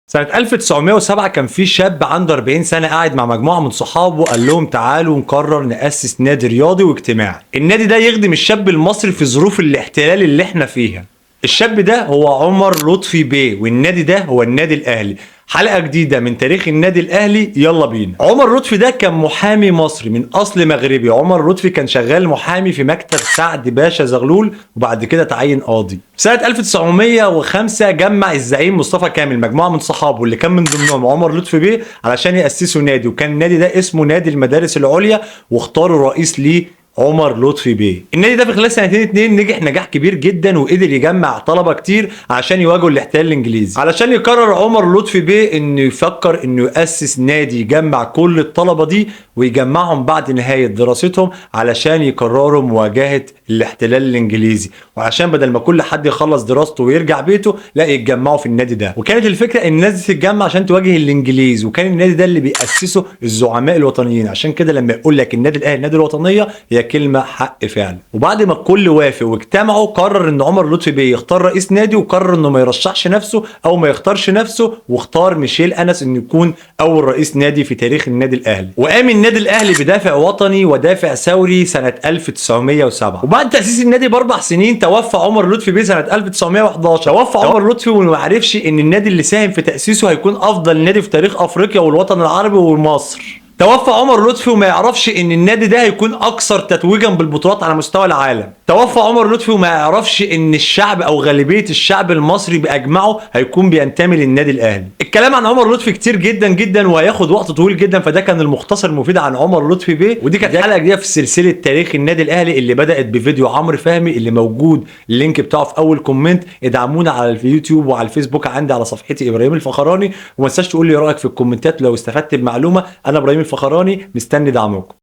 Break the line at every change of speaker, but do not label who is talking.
سنة 1907 كان في شاب عنده 40 سنة قاعد مع مجموعة من صحابه وقال لهم تعالوا نقرر نأسس نادي رياضي واجتماعي. النادي ده يخدم الشاب المصري في ظروف الاحتلال اللي احنا فيها. الشاب ده هو عمر لطفي بيه، والنادي ده هو النادي الأهلي. حلقة جديدة من تاريخ النادي الأهلي، يلا بينا. عمر لطفي ده كان محامي مصري من أصل مغربي. عمر لطفي كان شغال محامي في مكتب سعد باشا زغلول وبعد كده تعين قاضي. سنة 1905 جمع الزعيم مصطفى كامل مجموعة من صحابه اللي كان من ضمنهم عمر لطفي بيه علشان يأسسوا نادي، وكان النادي ده اسمه نادي المدارس العليا، واختاروا رئيس ليه عمر لطفي بيه. النادي ده في خلال سنتين اتنين نجح نجاح كبير جدا وقدر يجمع طلبه كتير عشان يواجهوا الاحتلال الانجليزي. علشان يقرر عمر لطفي بيه انه يفكر انه يأسس نادي يجمع كل الطلبه دي ويجمعهم بعد نهايه دراستهم علشان يقرروا مواجهه الاحتلال الانجليزي، وعشان بدل ما كل حد يخلص دراسته ويرجع بيته لا يتجمعوا في النادي ده. وكانت الفكره ان الناس دي تتجمع عشان تواجه الانجليز، وكان النادي ده اللي بيأسسه الزعماء الوطنيين. عشان كده لما يقول لك النادي الاهلي النادي الوطنيه هي كلمه حق فعلا. وبعد ما الكل وافق واجتمعوا قرر ان عمر لطفي بيه يختار رئيس نادي، وقرر انه ما يرشحش نفسه او ما يختارش نفسه، واختار ميشيل انس انه يكون اول رئيس نادي في تاريخ النادي الاهلي. وقام النادي الاهلي بدافع وطني ودافع ثوري سنه 1907. وبعد تاسيس النادي باربع سنين توفى عمر لطفي بيه سنه 1911. توفى عمر لطفي وما عرفش ان النادي اللي ساهم في تاسيسه هيكون افضل نادي في تاريخ افريقيا والوطن العربي ومصر. توفى عمر لطفي وما يعرفش ان النادي ده هيكون اكثر تتويجا بالبطولات على مستوى العالم. توفى عمر لطفي وما يعرفش ان الشعب او غالبيه الشعب المصري باجمعه هيكون بينتمي للنادي الاهلي. الكلام عن عمر لطفي كتير جدا جدا وهياخد وقت طويل جدا، فده كان المختصر المفيد عن عمر لطفي بيه. ودي كانت حلقه جديده في سلسله تاريخ النادي الاهلي اللي بدات بفيديو عمرو فهمي اللي موجود اللينك بتاعه في اول كومنت. ادعمونا على اليوتيوب وعلى الفيسبوك عندي على صفحتي ابراهيم الفخراني، وما تنساش تقول لي رايك في الكومنتات لو استفدت بمعلومه. انا ابراهيم الفخراني مستني دعمكم.